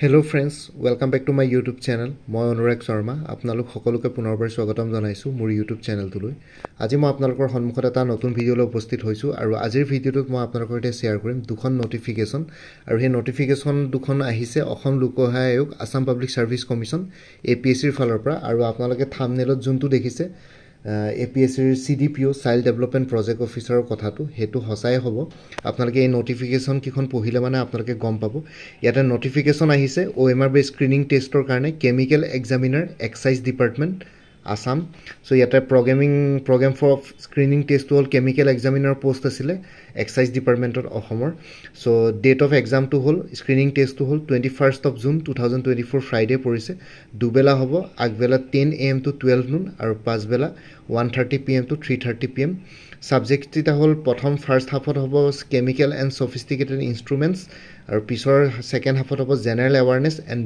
Hello friends, welcome back to my YouTube channel. মই অনুৰাগ শৰ্মা আপোনালোক সকলোকে পুনৰবাৰ স্বাগতম জনাইছো মোৰ YouTube চেনেলটোলৈ। আজি মই আপোনালোকৰ সন্মুখত এটা নতুন ভিডিঅলৈ উপস্থিত হৈছো আৰু আজিৰ ভিডিঅ'টোত মই আপোনালোকৰ সৈতে শেয়াৰ কৰিম দুখন নটিফিকেশন আৰু সেই নটিফিকেশন দুখন আহিছে অসম লোক সেৱা আয়োগ Assam public service commission APSC ৰ ফালৰ পৰা আৰু আপোনালোকে থাম্বনেলত যোনটো দেখিছে APSC ৰ CDPO চাইল্ড ডেভেলপমেন্ট প্ৰজেক্ট অফিচাৰৰ কথাটো হেতু হসাই হ'ব আপোনালোকে এই নটিফিকেশন কিখন পঢ়িলে মানে আপোনালোকে গম পাব ইয়াতে নটিফিকেশন আহিছে OMR বেস স্ক্ৰিনিং টেষ্টৰ কাৰণে chemical examiner excise department Assam so ইয়াতে প্ৰগ্ৰাম ফৰ স্ক্ৰিনিং টেষ্ট হল কেমিকেল এক্সামিনাৰ পোষ্ট আছিল এক্সাইজ ডিপাৰ্টমেন্টৰ অসমৰ সো ডেট অফ এক্সাম টু হল স্ক্ৰিনিং টেষ্ট টু হল 21st of June 2024 ফ্ৰাইডে পৰিছে দুবেলা হ'ব আগবেলা 10 AM to 12 noon আৰু পাঁচবেলা 1:30 PM to 3:30 PM সাবজেক্ট এটা হল প্ৰথম ফাৰ্স্ট হাফত হ'ব কেমিকেল এণ্ড সফিষ্টিকেটেড ইনস্ট্ৰুমেন্টস আৰু পিছৰ সেকেন্ড হাফত হ'ব জেনাৰেল এৱাৰনেছ এণ্ড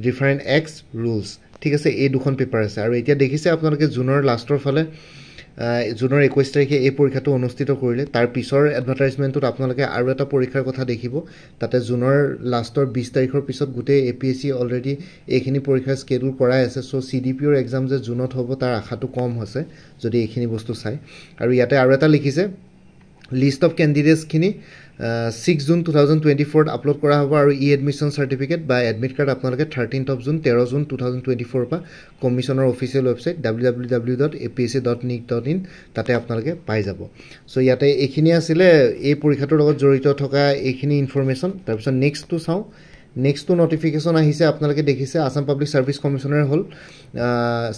ডিফাৰেন্ট এক্টস ৰুলস ঠিক আছে এই দুখন পেপাৰ আছে আৰু এতিয়া দেখিছে আপোনালোকে জুনৰ লাষ্টৰ ফালে জুনৰ 21 তাৰিখে এই পৰীক্ষাটো অনুষ্ঠিত কৰিলে তাৰ পিছৰ এডভাৰটাইজমেন্টত আপোনালোকে আৰু এটা পৰীক্ষাৰ কথা দেখিব তাতে জুনৰ লাষ্টৰ 20 তাৰিখৰ পিছত গুটে APSC অলৰেডি এইখিনি পৰীক্ষা স্কেডুল কৰাই আছে সো CDPO ৰ এক্সাম যে জুনত হ'ব তাৰ আশাটো কম হৈছে যদি এইখিনি বস্তু চাই আৰু ইয়াতে আৰু এটা লিখিছে লিষ্ট অফ ক্যান্ডিডেটস খিনি 6 June 2024 আপলোড কৰা হ'ব আৰু এডমিশন সাৰ্টিফিকেট বা এডমিট কাৰ্ড আপোনালোকে 13th of June 13 June 2024 পা কমিশনৰ অফিচিয়েল ওয়েবসাইট www.apsc.nic.in তাতে আপোনালোকে পাই যাব সো ইয়াতে এইখিনি আছিল এই পৰীক্ষাটোৰ লগত জড়িত থকা এইখিনি ইনফৰমেশন তাৰ পিছত নেক্সট টু চাও নেক্সট টু নটিফিকেশন আহিছে আপোনালোকে দেখিছে Assam public service commissioner hall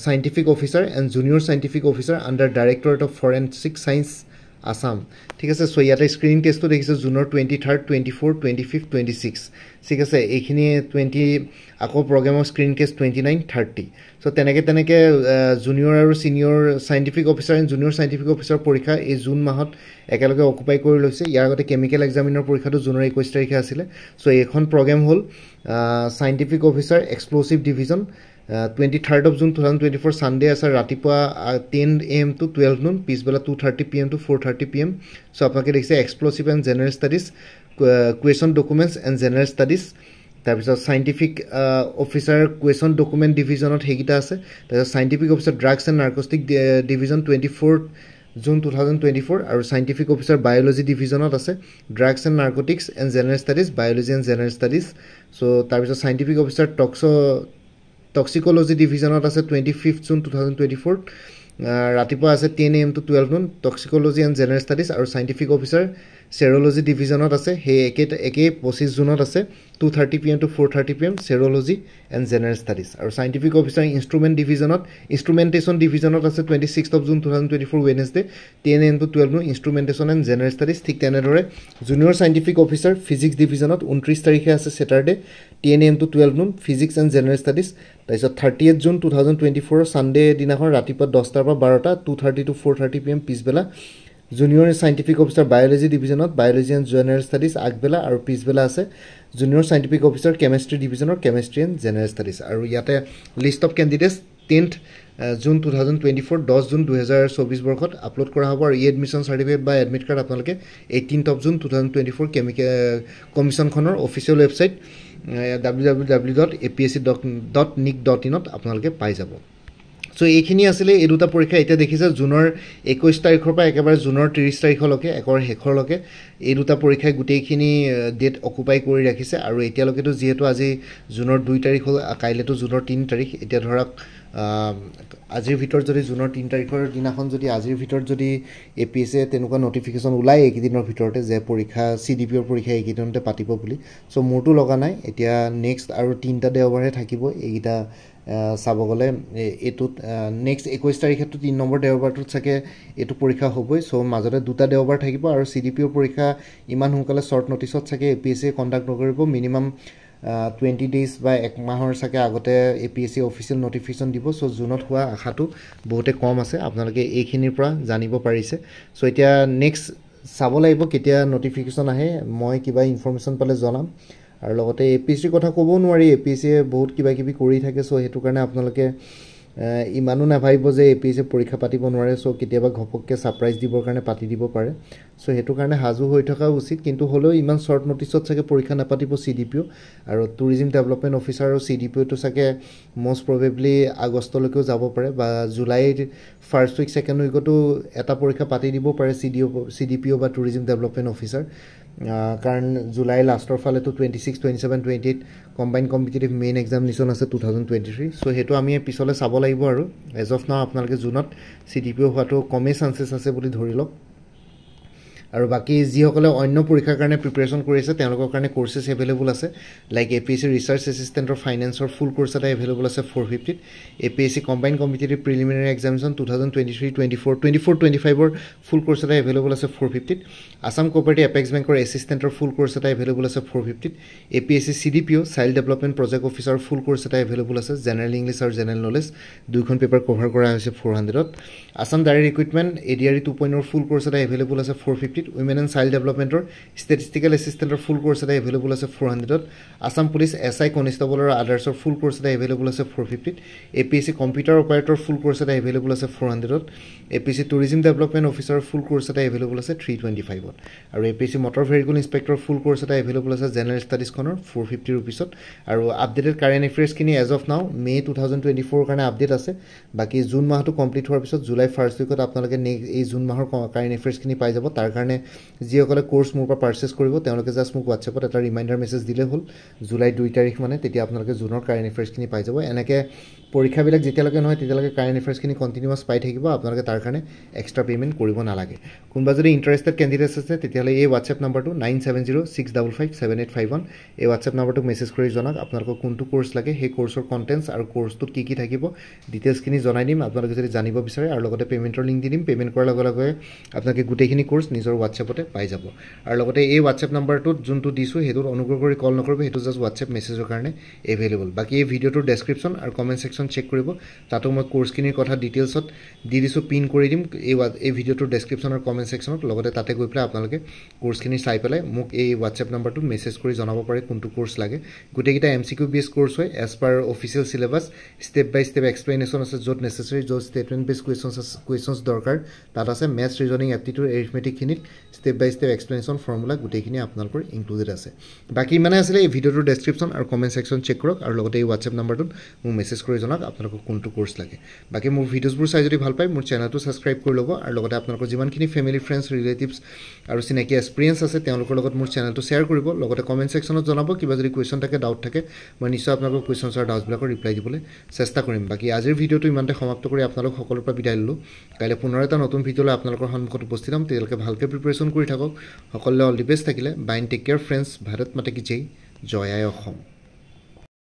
scientific officer and junior scientific officer under directorate of forensic science Assam ঠিক আছে সো ইয়াতে স্ক্ৰিনিং টেষ্টটো দেখিছে জুনৰ 23rd 24 25 26 ঠিক আছে এইখিনি 20 আকৌ প্ৰগ্ৰামৰ স্ক্ৰিনিং টেষ্ট 29 30 সো তেনেকে জুনিয়ৰ আৰু senior scientific officer and junior scientific officer পৰীক্ষা এই জুন মাহত একেলগে অকুপাই কৰি লৈছে ইয়াৰ আগতে কেমিকেল এক্সামিনাৰ পৰীক্ষাটো জুনৰ 21 তাৰিখে আছিল সো এখন প্ৰগ্ৰাম হল scientific officer explosive division 23rd of June 2024 Sunday আছে ৰাতিপুৱা 10 AM to 12 noon পিছবেলা 2:30 PM to 4:30 PM সো আপোনালোকে দেখিছে explosive and general studies question documents and general studies তাৰপিছত সাইন্টিফিক অফিচাৰ কুৱেশ্যন ডকুমেন্ট ডিভিজনত হেগিটা আছে তাৰপিছত scientific officer drugs and narcotic division 24 June 2024 আৰু scientific officer biology ডিভিজনত আছে drugs and narcotics and general studies biology and general studies so তাৰপিছত scientific officer toxicology ডিভিজনত আছে 25th June 2024 ৰাতিপুৱা আছে 10 AM to 12 noon toxicology and general studies আৰু scientific officer সেৰোলজি ডিভিজনত আছে হে একে 25 জুনত আছে 2:30 PM to 4:30 PM serology and general studies আৰু সাইন্টিফিক অফিচাৰ ইনস্ট্ৰুমেন্টেশন ডিভিজনত আছে 26th of June 2024 Wednesday 10 AM to 12 noon instrumentation and general studies ঠিক তেনেদৰে জুনিয়ৰ সাইন্টিফিক অফিচাৰ ফিজিক্স ডিভিজনত 29 তাৰিখে আছে Saturday 10 AM to 12 noon physics and general studies তাৰপিছত 30th June 2024 Sunday দিনাখন ৰাতিপুৱা 10টাৰ পৰা 12টা 2:30 to 4:30 PM পিছবেলা জুনিয়ৰ সাইন্টিফিক অফিচাৰ বায়োলজি ডিভিজনত বায়োলজি এণ্ড জেনাৰেল ষ্টাডিজ আগবেলা আৰু পিছবেলা আছে জুনিয়ৰ সাইন্টিফিক অফিচাৰ কেমিষ্ট্ৰি ডিভিজনৰ কেমিষ্ট্ৰি এণ্ড জেনাৰেল ষ্টাডিজ আৰু ইয়াতে list of candidates 10th June 2024 10 June 2024 বৰ্ষত আপলোড কৰা হ'ব আৰু এডমিশন সাৰ্টিফিকেট বা এডমিট কাৰ্ড আপোনালোকে 18th of June 2024 কেমিকেল কমিশনখনৰ অফিচিয়েল ওয়েবসাইট www.apsc.nic.in ত আপোনালোকে পাই যাব সো এইখিনি আছিল এই দুটা পৰীক্ষা এতিয়া দেখিছে জুনৰ 21 তাৰিখৰ পৰা একেবাৰে জুনৰ 30 তাৰিখলৈকে একৰ শেষৰলৈকে এই দুটা পৰীক্ষাই গুটেইখিনি ডেট অকুপাই কৰি ৰাখিছে আৰু এতিয়ালৈকেতো যেহেতু আজি জুনৰ 2 তাৰিখ হ'ল কাইলেতো জুনৰ 3 তাৰিখ এতিয়া ধৰক আজিৰ ভিতৰত যদি জুনৰ 3 তাৰিখৰ দিনাখন যদি আজিৰ ভিতৰত যদি APSC তেনেকুৱা নটিফিকেশন ওলাই এইদিনৰ ভিতৰতে যে পৰীক্ষা CDPO ৰ পৰীক্ষা এইদিনতে পাতিব বুলি সো মোৰটো লগা নাই এতিয়া নেক্সট আৰু 3টা দেওবাৰে থাকিব এইটা চাব গলে এটো নেক্সট 21 তাৰিখটো 3 নম্বৰ দেওবাৰটোত থাকে এটো পৰীক্ষা হ'বই সো মাজতে দুটা দেওবাৰ থাকিব আৰু CDPO পৰীক্ষা ইমান হুনকালে শৰ্ট নোটিছত থাকে APSC কন্ডাক্ট নকৰিব মিনিমাম 20 days বা এক মাহৰ সাকে আগতে APSC অফিচিয়েল নটিফিকেশন দিব সো জুনত হোৱা আশাটো বহুতে কম আছে আপোনালোকে এইখিনিৰ পৰা জানিব পাৰিছে সো এতিয়া নেক্সট চাব লাগিব কেতিয়া নটিফিকেশন আহে মই কিবা ইনফৰমেশন পালে জনাম আৰু লগতে APSC কথা ক'ব নোৱাৰি APSC বহুত কিবা কিবি কৰি থাকে সো হেতু কাৰণে আপোনালোকে ইমানো নাভাবিব যে APSC পৰীক্ষা পাতিব নোৱাৰে সো কেতিয়াবা ঘপককৈ সাৰপ্ৰাইজ দিবৰ কাৰণে পাতি দিব পাৰে সো হেতু কাৰণে হাজু হৈ থকা উচিত কিন্তু হলেও ইমান শৰ্ট নোটিছত চাগে পৰীক্ষা নাপাতিব CDPO আৰু টুৰিজম ডেভেলপমেন্ট অফিচাৰ আৰু CDPO তো চাগে মোষ্ট প্ৰবেবলি আগষ্টলৈকে যাব পাৰে বা জুলাইৰ ফাৰ্স্ট উইক সেকেন্ড উইকতো এটা পৰীক্ষা পাতি দিব পাৰে CDPO বা টুৰিজম ডেভেলপমেন্ট অফিচাৰ কাৰণ জুলাই লাষ্টৰ ফালে তো 26 27 28 কম্বাইন্ড কম্পিটিটিভ মেইন এক্সামিনেশন আছে 2023 সো হেতু আমি পিছলে চাব লাগিব আৰু এজ অফ নাও আপোনালোকে জুনত CDPO হোৱাটো কমে চান্সেস আছে বুলি ধৰি লওক আৰু বাকি যিসকলে অন্য পৰীক্ষাৰ কাৰণে প্ৰিপাৰেচন কৰি আছে তেওঁলোকৰ কাৰণে কোৰ্सेছ এভেইলেবল আছে like APSC research assistant of ফাইনান্সৰ ফুল কোৰ্স এটা এভেইলেবল আছে 450 APSC combined competitive preliminary examination 2023 24 ৰ ফুল কোৰ্স এটা এভেইলেবল আছে 450 আসাম কোঅপাৰেটিভ এপেক্স বেংকৰ এসিস্টেন্টৰ ফুল কোৰ্স এটা এভেইলেবল আছে 450 APSC CDPO child development project officer full course এটা এভেইলেবল আছে জেনাৰেল ইংলিছ আৰু জেনাৰেল নলেজ দুইখন পেপাৰ কভাৰ কৰা হৈছে 400 ত Assam direct recruitment ADRE 2.0 full course এটা এভেইলেবল আছে 450 Women and Child Development or Statistical Assistant or full course available as a 400 Assam Police SI Constable or others or full course available as a 450 APSC Computer Operator full course available as a 400 APSC Tourism Development Officer full course available as a 325 or APSC Motor Vehicle Inspector full course available as a General Studies corner 450 rupees or updated current affairs kini as of now May 2024 kana update ase baki June mah to complete hoar pisot July 1st week apnaloke ei June mahor current affairs kini pai jabo tar karone যিসকলে course মোৰ পৰা purchase কৰিব তেওঁলোকে just মোক WhatsApp এটা reminder message দিলে হল July 2 তাৰিখ মানে তেতিয়া আপোনালোকে জুনৰ কাৰেন্ট এফেয়াৰ্স খিনি পাই যাব এনেকে পৰীক্ষা বিলাক যেতিয়ালৈকে নহয় তেতিয়ালৈকে কাৰেন্ট এফেয়াৰ্স খিনি কন্টিনিউয়াস পাই থাকিব আপোনালোকে তাৰ কাৰণে এক্সট্ৰা পেমেন্ট কৰিব নালাগে কোনবা যদি ইন্টাৰেস্টেড ক্যান্ডিডেটস আছে তেতিয়ালে এই WhatsApp নম্বৰটো 9706557851 এই WhatsApp নম্বৰটো মেসেজ কৰি জনাক আপোনালোকক কোনটো কোৰ্স লাগে সেই কোৰ্সৰ কন্টেন্টস আৰু কোর্সটোত কি কি থাকিব ডিটেইলস খিনি জনাই দিম আপোনালোকে যদি জানিব বিচাৰে আৰু লগতে পেমেন্টৰ লিংক দি দিম পেমেন্ট কৰাৰ লগে লগে আপোনালোকে গুটেখিনি কোৰ্স নিজৰ WhatsAppতে পাই যাব আৰু লগতে এই WhatsApp নম্বৰটোত যোনটো দিছো হেতুৰ অনুগ্ৰহ কৰি কল নকৰিব হেতু জাস্ট WhatsApp মেসেজৰ কাৰণে এভেইলেবল বাকি এই ভিডিওটোৰ ডেসক্ৰিপচন আৰু কমেন্ট সেকশন চেক কৰিব তাতো মই কোৰ্সখিনিৰ কথা ডিটেইলছত দি দিছো পিন কৰি দিম এই ভিডিওটোৰ ডেসক্ৰিপচন আৰু কমেন্ট সেকশনত লগতে তাতে গৈ পেলাই আপোনালোকে কোৰ্সখিনি চাই পেলাই মোক এই WhatsApp নম্বৰটোত মেসেজ কৰি জনাব পাৰে কোনটো কোৰ্স লাগে গুটেকিটা MCQ বেস কোৰ্স হয় as per official syllabus step by step explanation আছে যত নেসেসাৰি যত স্টেটমেন্ট বেস কোয়েশ্চনস দৰকাৰ তাত আছে ম্যাথছ ৰিজনিং এপ্টিটিউড এৰিথমেটিক খিনিত step by step explanation formula গুটেখিনি আপোনালোকৰ ইনক্লুডেড আছে বাকি মানে আছে এই ভিডিওটোৰ ডেসক্ৰিপচন আৰু কমেন্ট সেকশন চেক কৰক আৰু লগতে এই WhatsApp নম্বৰটোত মোক মেসেজ কৰি জনাক আপোনালোকক কোনটো কোৰ্স লাগে বাকি মোৰ ভিডিওছবোৰ চাই যদি ভাল পায় মোৰ চেনেলটো সাবস্ক্ৰাইব কৰি ল'ব আৰু লগতে আপোনালোকৰ যিমানখিনি ফ্যামিলি ফ্ৰেন্ডছ ৰিলেটিভছ আৰু চিনাকি এক্সপেৰিয়েন্স আছে তেওঁলোকৰ লগত মোৰ চেনেলটো শেয়াৰ কৰিব লগতে কমেন্ট সেকশনত জনাব কিবা যদি কোৱেশ্চন থাকে ডাউট থাকে মই নিশ্চয় আপোনালোকৰ কোৱেশ্চনছ আৰু ডাউটছবিলাকৰ ৰিপ্লাই দিবলৈ চেষ্টা কৰিম বাকি আজিৰ ভিডিওটো ইমানতে সমাপ্ত কৰি আপোনালোক সকলোৰ পৰা বিদায় ললো কাইলৈ পুনৰ এটা নতুন ভিডিঅ'লৈ আপোনালোকৰ সন্মুখত উপস্থিত হ'ম তেতিয়ালৈকে ভালকৈ প্ৰিপাৰেচন কৰি থাকক সকলোলৈ অল দি বেষ্ট থাকিলে বাইন টেক কেয়াৰ ফ্ৰেন্ডছ ভাৰত মাতা কি জয় জয় আই অসম